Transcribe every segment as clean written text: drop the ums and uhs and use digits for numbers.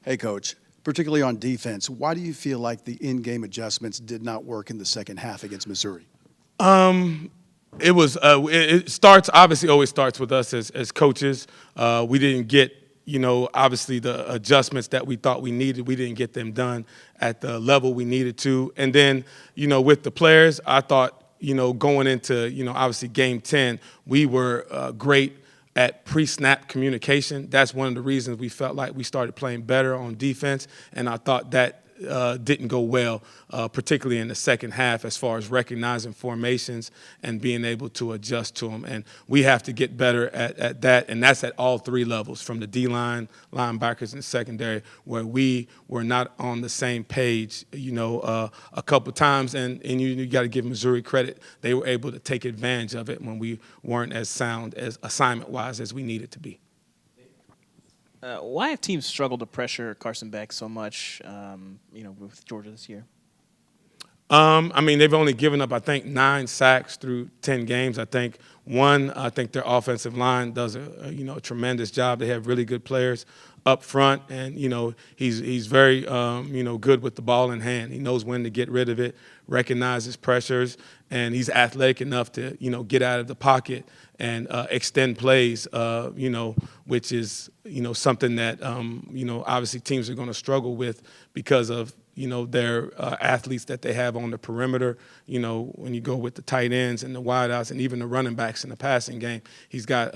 Hey, Coach. Particularly on defense, why do you feel like the in-game adjustments did not work in the second half against Missouri? It was. It starts obviously always starts with us as coaches. We didn't get obviously the adjustments that we thought we needed. We didn't get them done at the level we needed to. And then with the players, I thought going into obviously game 10, we were great at pre-snap communication. That's one of the reasons we felt like we started playing better on defense, and I thought that didn't go well, particularly in the second half as far as recognizing formations and being able to adjust to them. And we have to get better at that, and that's at all three levels, from the D-line, linebackers, and secondary, where we were not on the same page, a couple times. And you got to give Missouri credit. They were able to take advantage of it when we weren't as sound as assignment-wise as we needed to be. Why have teams struggled to pressure Carson Beck so much, with Georgia this year? They've only given up, I think, 9 sacks through 10 games. I think their offensive line does a tremendous job. They have really good players up front, and he's very good with the ball in hand. He knows when to get rid of it, recognizes pressures, and he's athletic enough to get out of the pocket and extend plays, which is something that obviously teams are going to struggle with because of their athletes that they have on the perimeter. When you go with the tight ends and the wideouts and even the running backs in the passing game, he's got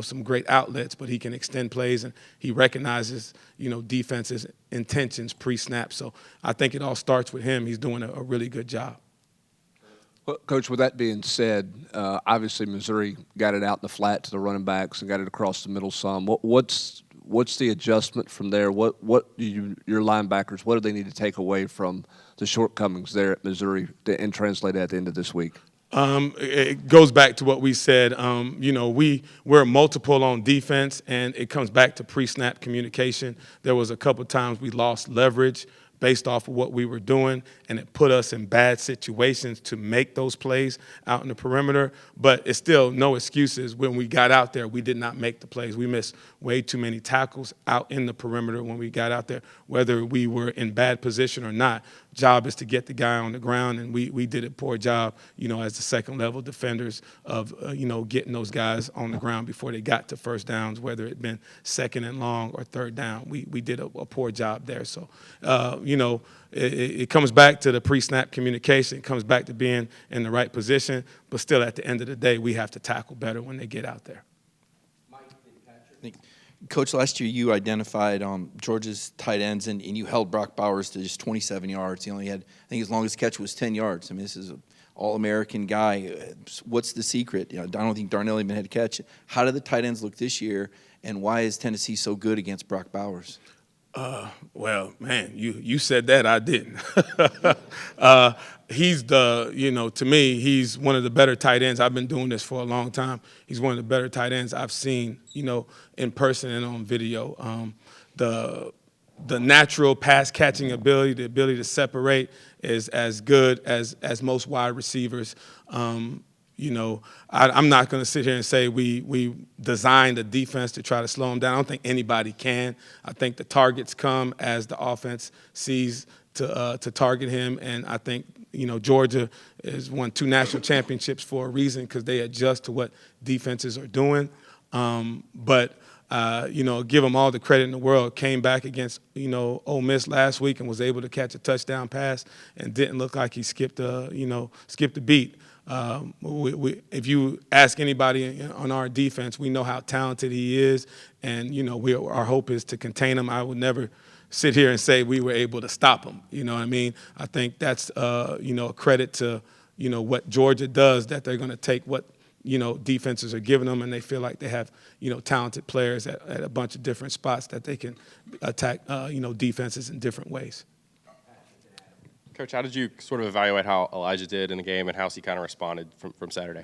some great outlets, but he can extend plays and he recognizes defenses' intentions pre-snap. So I think it all starts with him. He's doing a really good job. Well, Coach, with that being said, obviously Missouri got it out in the flat to the running backs and got it across the middle some. What's the adjustment from there? What your linebackers, what do they need to take away from the shortcomings there at Missouri and translate at the end of this week? It goes back to what we said. We're multiple on defense, and it comes back to pre-snap communication. There was a couple times we lost leverage based off of what we were doing, and it put us in bad situations to make those plays out in the perimeter. But it's still no excuses. When we got out there, we did not make the plays. We missed way too many tackles out in the perimeter when we got out there, whether we were in bad position or not. Job is to get the guy on the ground, and we did a poor job, as the second-level defenders of, getting those guys on the ground before they got to first downs, whether it been second and long or third down. We did a poor job there. So, it comes back to the pre-snap communication. It comes back to being in the right position. But still, at the end of the day, we have to tackle better when they get out there. Coach, last year you identified Georgia's tight ends, and you held Brock Bowers to just 27 yards. He only had, I think his longest catch was 10 yards. I mean, this is an all-American guy. What's the secret? I don't think Darnell even had a catch. How did the tight ends look this year, and why is Tennessee so good against Brock Bowers? Well, man, you said that, I didn't. He's to me, he's one of the better tight ends. I've been doing this for a long time. He's one of the better tight ends I've seen, in person and on video. The natural pass catching ability, the ability to separate is as good as most wide receivers. I'm not going to sit here and say we designed a defense to try to slow him down. I don't think anybody can. I think the targets come as the offense sees to target him, and I think Georgia has won 2 national championships for a reason, because they adjust to what defenses are doing. But give them all the credit in the world. Came back against Ole Miss last week and was able to catch a touchdown pass and didn't look like he skipped a beat. If you ask anybody on our defense, we know how talented he is, and our hope is to contain him. I would never sit here and say we were able to stop him. You know what I mean? I think that's a credit to what Georgia does, that they're going to take what defenses are giving them, and they feel like they have talented players at a bunch of different spots that they can attack defenses in different ways. Coach, how did you sort of evaluate how Elijah did in the game and how he kind of responded from Saturday?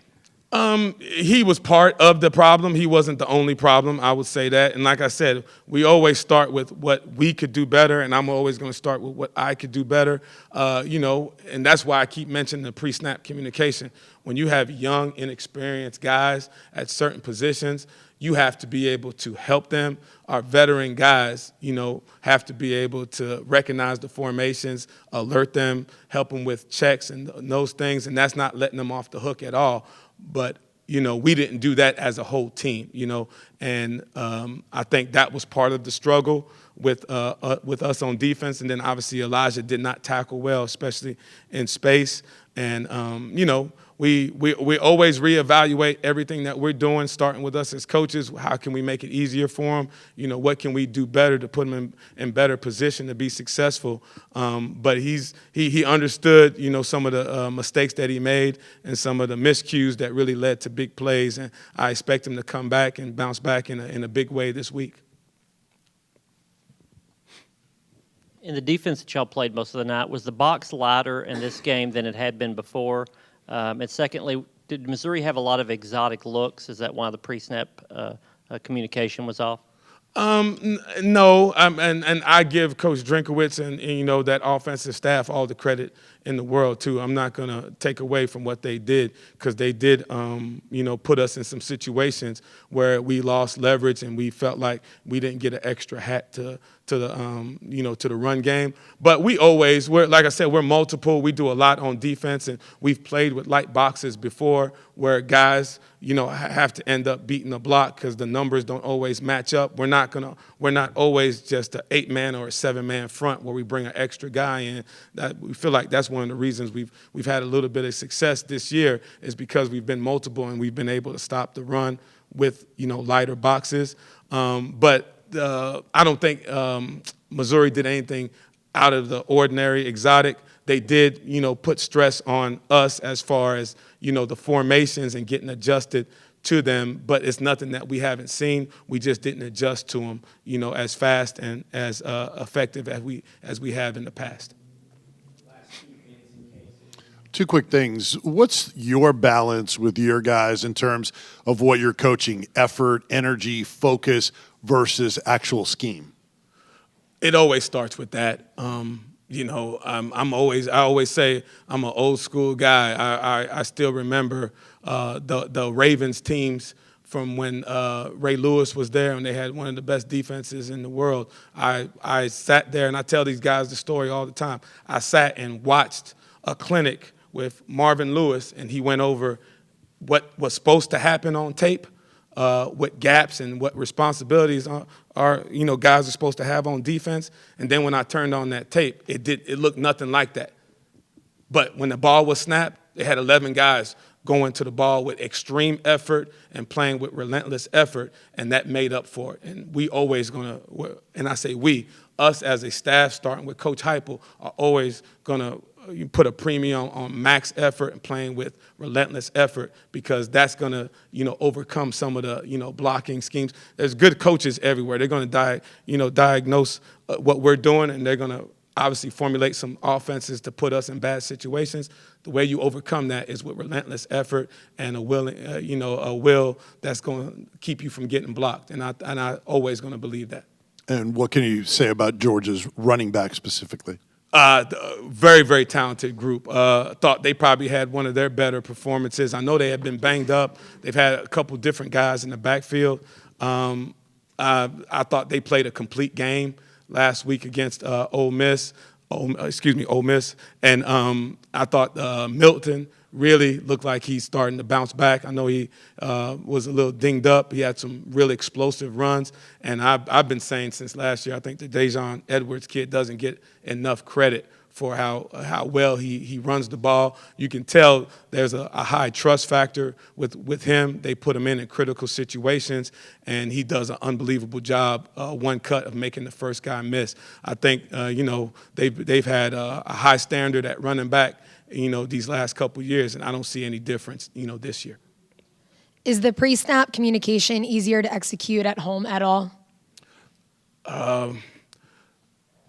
He was part of the problem. He wasn't the only problem, I would say that. And like I said, we always start with what we could do better, and I'm always going to start with what I could do better. And that's why I keep mentioning the pre-snap communication. When you have young, inexperienced guys at certain positions, you have to be able to help them. Our veteran guys, have to be able to recognize the formations, alert them, help them with checks and those things, and that's not letting them off the hook at all. But we didn't do that as a whole team, and I think that was part of the struggle with us on defense. And then obviously Elijah did not tackle well, especially in space. And we always reevaluate everything that we're doing, starting with us as coaches. How can we make it easier for them? What can we do better to put them in better position to be successful? But he understood, some of the mistakes that he made and some of the miscues that really led to big plays. And I expect him to come back and bounce back in a big way this week. In the defense that y'all played most of the night, was the box lighter in this game than it had been before? And secondly, did Missouri have a lot of exotic looks? Is that why the pre-snap communication was off? No, and I give Coach Drinkowitz and that offensive staff all the credit in the world too. I'm not going to take away from what they did, because they did put us in some situations where we lost leverage and we felt like we didn't get an extra hat to the run game. But like I said, we're multiple. We do a lot on defense, and we've played with light boxes before where guys have to end up beating the block because the numbers don't always match up. We're not always just an 8-man or a 7-man front where we bring an extra guy in. That we feel like that's one of the reasons we've had a little bit of success this year, is because we've been multiple and we've been able to stop the run with lighter boxes. But I don't think Missouri did anything out of the ordinary, exotic. They did, put stress on us as far as, the formations and getting adjusted to them, but it's nothing that we haven't seen. We just didn't adjust to them, as fast and as effective as we have in the past. Two quick things. What's your balance with your guys in terms of what you're coaching? Effort, energy, focus versus actual scheme? It always starts with that. I always say I'm an old school guy. I still remember the Ravens teams from when Ray Lewis was there, and they had one of the best defenses in the world. I sat there, and I tell these guys the story all the time. I sat and watched a clinic with Marvin Lewis, and he went over what was supposed to happen on tape, what gaps and what responsibilities guys are supposed to have on defense. And then when I turned on that tape, it looked nothing like that. But when the ball was snapped, they had 11 guys going to the ball with extreme effort and playing with relentless effort, and that made up for it. And we always and I say we, us as a staff, starting with Coach Heupel, are always gonna put a premium on max effort and playing with relentless effort, because that's going to, overcome some of the, blocking schemes. There's good coaches everywhere. They're going to diagnose what we're doing, and they're going to obviously formulate some offenses to put us in bad situations. The way you overcome that is with relentless effort and a will that's going to keep you from getting blocked. And I always going to believe that. And what can you say about Georgia's running back specifically? Very, very talented group. Thought they probably had one of their better performances. I know they have been banged up. They've had a couple different guys in the backfield. I thought they played a complete game last week against Ole Miss. And I thought Milton really looked like he's starting to bounce back. I know he was a little dinged up. He had some really explosive runs. And I've been saying since last year, I think the Dejon Edwards kid doesn't get enough credit for how well he runs the ball. You can tell there's a high trust factor with him. They put him in critical situations, and he does an unbelievable job, one cut of making the first guy miss. I think, they've had a high standard at running back, these last couple years, and I don't see any difference, this year. Is the pre-snap communication easier to execute at home at all?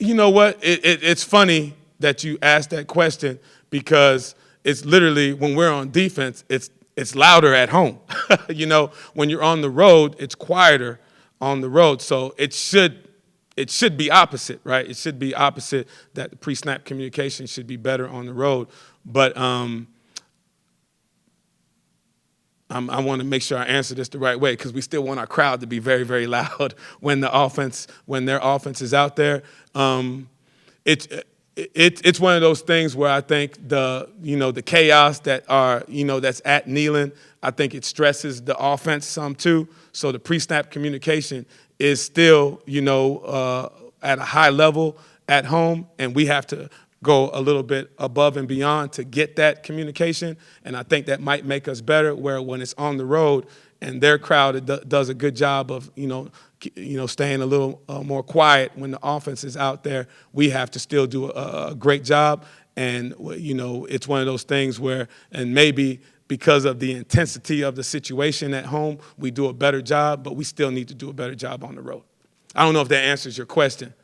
You know what? It's funny that you asked that question, because it's literally, when we're on defense, it's louder at home. When you're on the road, it's quieter on the road. So it should be opposite, right? It should be opposite, that the pre-snap communication should be better on the road. But I want to make sure I answer this the right way because we still want our crowd to be very, very loud when their offense is out there. It's one of those things where I think the chaos that's at Neyland, I think it stresses the offense some too. So the pre-snap communication is still at a high level at home, and we have to go a little bit above and beyond to get that communication, and I think that might make us better. Where when it's on the road and their crowd does a good job of staying a little more quiet when the offense is out there, we have to still do a great job. And it's one of those things where, and maybe because of the intensity of the situation at home, we do a better job, but we still need to do a better job on the road. I don't know if that answers your question.